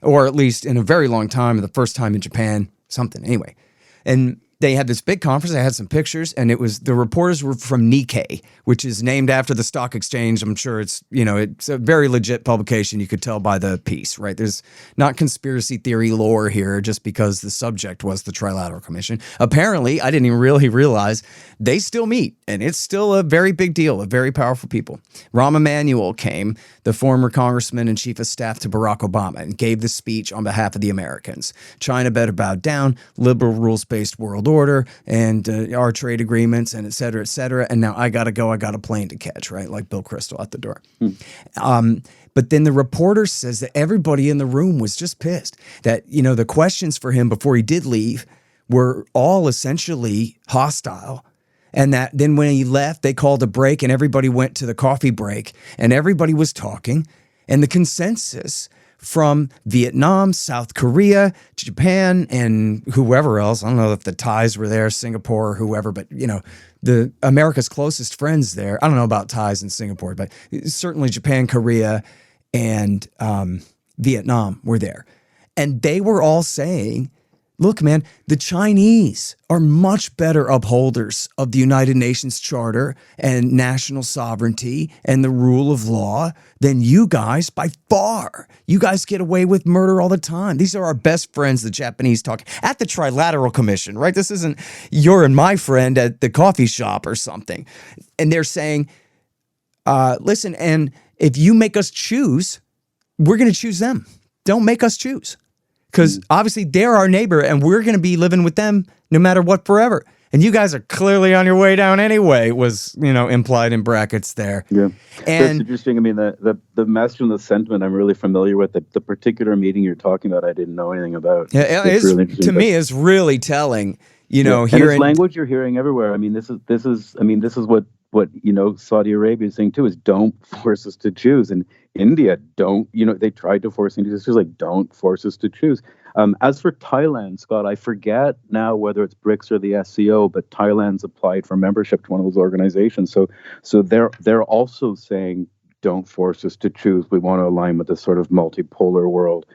Or at least in a very long time, the first time in Japan, something anyway. And they had this big conference. They had some pictures, and the reporters were from Nikkei, which is named after the stock exchange. I'm sure it's a very legit publication. You could tell by the piece, right? There's not conspiracy theory lore here just because the subject was the Trilateral Commission. Apparently, I didn't even really realize they still meet, and it's still a very big deal, a very powerful people. Rahm Emanuel came, the former congressman and chief of staff to Barack Obama, and gave the speech on behalf of the Americans. China better bow down, liberal rules-based world order, and our trade agreements, and et cetera, and now I got a plane to catch, right? Like Bill Kristol at the door. But then the reporter says that everybody in the room was just pissed that, the questions for him before he did leave were all essentially hostile. And that then when he left, they called a break and everybody went to the coffee break and everybody was talking. And the consensus from Vietnam, South Korea, Japan, and whoever else, I don't know if the Thais were there, Singapore or whoever, but, the America's closest friends there, I don't know about Thais in Singapore, but certainly Japan, Korea, and Vietnam were there. And they were all saying, look, man, the Chinese are much better upholders of the United Nations Charter and national sovereignty and the rule of law than you guys by far. You guys get away with murder all the time. These are our best friends, the Japanese talk at the Trilateral Commission, right? This isn't your and my friend at the coffee shop or something. And they're saying, listen, and if you make us choose, we're going to choose them. Don't make us choose. Because obviously they're our neighbor and we're going to be living with them no matter what forever. And you guys are clearly on your way down anyway, was, implied in brackets there. Yeah. And that's interesting. I mean, the message and the sentiment I'm really familiar with. The particular meeting you're talking about, I didn't know anything about. Yeah, it's really to me, it's really telling, and it's language you're hearing everywhere. I mean, this is what Saudi Arabia is saying too, is don't force us to choose. And India, they tried to force India to choose, like, don't force us to choose. As for Thailand, Scott, I forget now whether it's BRICS or the SCO, but Thailand's applied for membership to one of those organizations. So they're also saying, don't force us to choose. We want to align with this sort of multipolar world.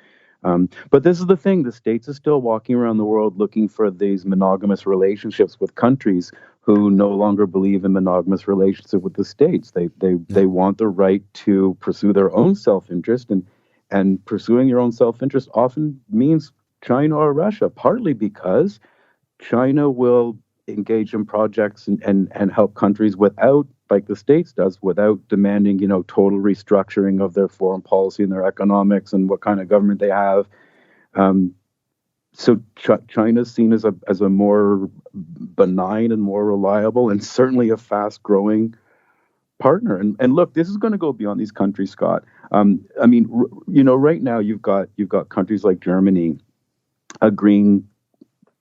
But this is the thing: the states are still walking around the world looking for these monogamous relationships with countries who no longer believe in monogamous relationship with the states. They want the right to pursue their own self-interest, and pursuing your own self-interest often means China or Russia, partly because China will engage in projects and help countries without, like the States does, without demanding, total restructuring of their foreign policy and their economics and what kind of government they have. So China's seen as a more benign and more reliable and certainly a fast-growing partner. And look, this is going to go beyond these countries, Scott. Right now you've got countries like Germany agreeing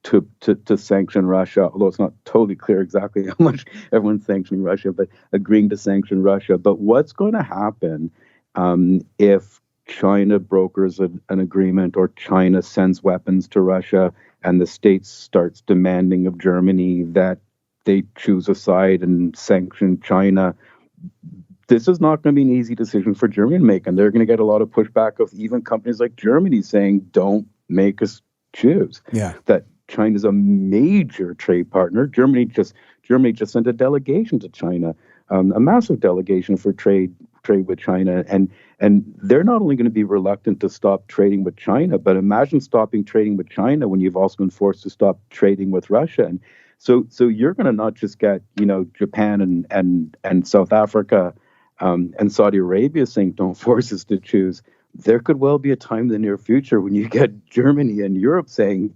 to sanction Russia, although it's not totally clear exactly how much everyone's sanctioning Russia, but agreeing to sanction Russia. But what's going to happen if China brokers an agreement, or China sends weapons to Russia, and the States starts demanding of Germany that they choose a side and sanction China? This is not going to be an easy decision for Germany to make, and they're going to get a lot of pushback of even companies like Germany saying, don't make us choose. Yeah. That China's a major trade partner. Germany just sent a delegation to China, a massive delegation for trade with China, and they're not only going to be reluctant to stop trading with China, but imagine stopping trading with China when you've also been forced to stop trading with Russia. And so you're going to not just get Japan and South Africa and Saudi Arabia saying don't force us to choose. There could well be a time in the near future when you get Germany and Europe saying,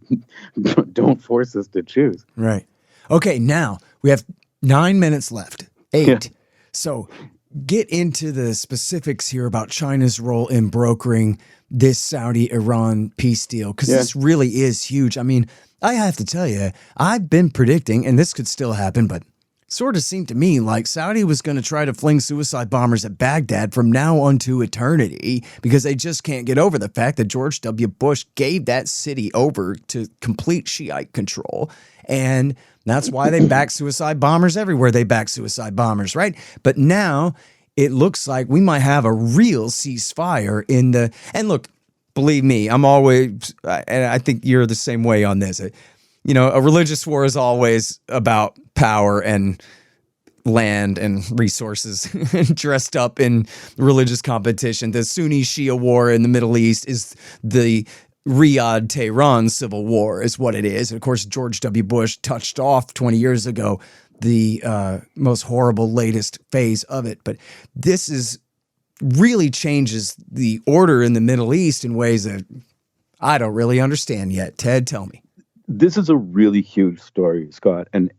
don't force us to choose. Right. Okay, now we have 9 minutes left. 8. Yeah. So get into the specifics here about China's role in brokering this Saudi-Iran peace deal, because this really is huge. I mean, I have to tell you, I've been predicting, and this could still happen, but sort of seemed to me like Saudi was going to try to fling suicide bombers at Baghdad from now unto eternity, because they just can't get over the fact that George W. Bush gave that city over to complete Shiite control. And that's why they back suicide bombers everywhere. They back suicide bombers, right? But now it looks like we might have a real ceasefire in the, and look, believe me, I'm always, and I think you're the same way on this. A religious war is always about power and land and resources dressed up in religious competition. The Sunni Shia war in the Middle East is the Riyadh-Tehran civil war is what it is. And of course, George W. Bush touched off 20 years ago the most horrible latest phase of it. But this is really changes the order in the Middle East in ways that I don't really understand yet. Ted, tell me. This is a really huge story, Scott, and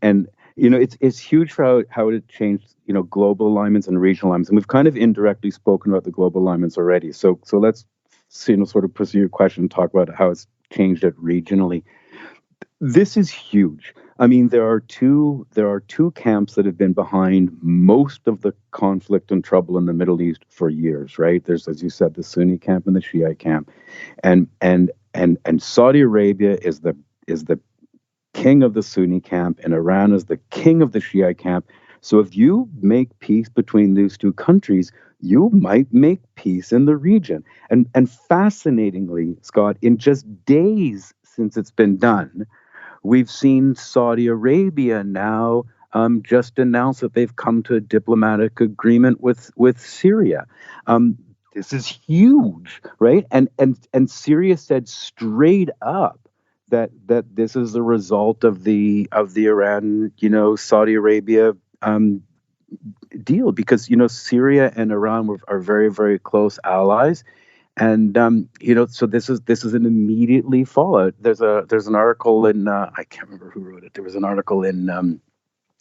it's huge for how it changed global alignments and regional alignments, and we've kind of indirectly spoken about the global alignments already. So let's sort of pursue your question and talk about how it's changed it regionally. This is huge. I mean, there are two camps that have been behind most of the conflict and trouble in the Middle East for years, right? There's, as you said, the Sunni camp and the Shiite camp, and Saudi Arabia is the king of the Sunni camp, and Iran is the king of the Shiite camp. So if you make peace between these two countries, you might make peace in the region. And fascinatingly, Scott, in just days since it's been done. We've seen Saudi Arabia now just announce that they've come to a diplomatic agreement with Syria. This is huge, right? And Syria said straight up that this is the result of the Iran, Saudi Arabia deal, because Syria and Iran are very, very close allies. And so this is an immediately fallout. There's an article in I can't remember who wrote it. There was an article in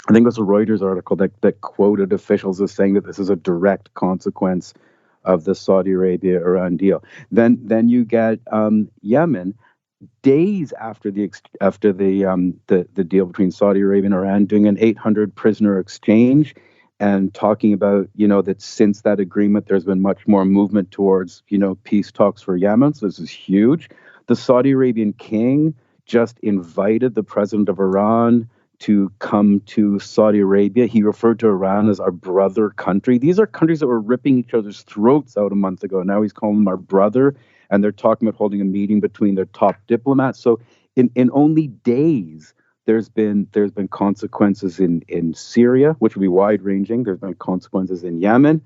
I think it was a Reuters article that quoted officials as saying that this is a direct consequence of the Saudi Arabia-Iran deal. Then you get Yemen, days after the deal between Saudi Arabia and Iran, doing an 800 prisoner exchange, and talking about, that since that agreement, there's been much more movement towards, peace talks for Yemen. So this is huge. The Saudi Arabian king just invited the president of Iran to come to Saudi Arabia. He referred to Iran as our brother country. These are countries that were ripping each other's throats out a month ago. Now he's calling them our brother, and they're talking about holding a meeting between their top diplomats. So in only days, there's been consequences in Syria, which will be wide ranging. There's been consequences in Yemen.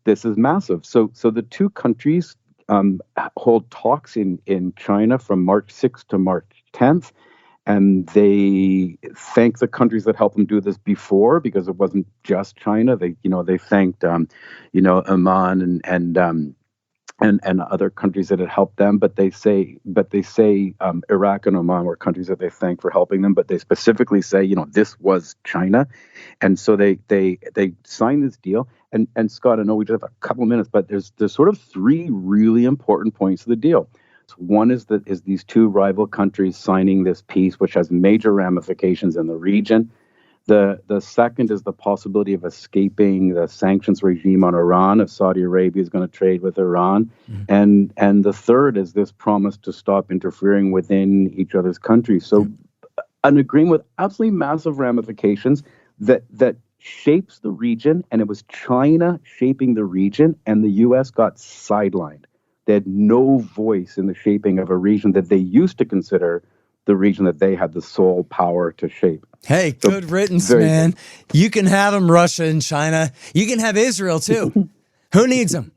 This is massive. So the two countries hold talks in China from March 6th to March 10th. And they thank the countries that helped them do this before, because it wasn't just China. They thanked Oman and other countries that had helped them. But they say Iraq and Oman were countries that they thank for helping them. But they specifically say, this was China. And so they signed this deal. And Scott, I know we just have a couple of minutes, but there's sort of three really important points of the deal. One is these two rival countries signing this peace, which has major ramifications in the region. The second is the possibility of escaping the sanctions regime on Iran if Saudi Arabia is going to trade with Iran. Mm. And the third is this promise to stop interfering within each other's countries. So an agreement with absolutely massive ramifications that shapes the region, and it was China shaping the region, and the U.S. got sidelined. They had no voice in the shaping of a region that they used to consider the region that they had the sole power to shape. Hey, so good riddance, man. Good. You can have them, Russia and China. You can have Israel, too. Who needs them?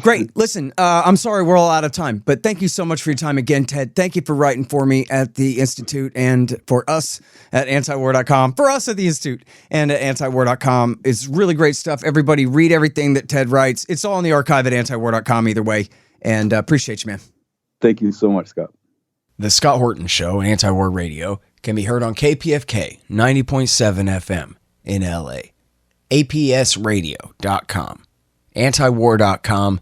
Great. Listen, I'm sorry we're all out of time, but thank you so much for your time again, Ted. Thank you for writing for me at the Institute and for us at antiwar.com. For us at the Institute and at antiwar.com. It's really great stuff. Everybody read everything that Ted writes. It's all in the archive at antiwar.com either way. And appreciate you, man. Thank you so much, Scott. The Scott Horton Show on Anti-War Radio can be heard on KPFK 90.7 FM in LA, APSradio.com, antiwar.com,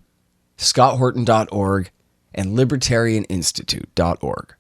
scotthorton.org, and libertarianinstitute.org.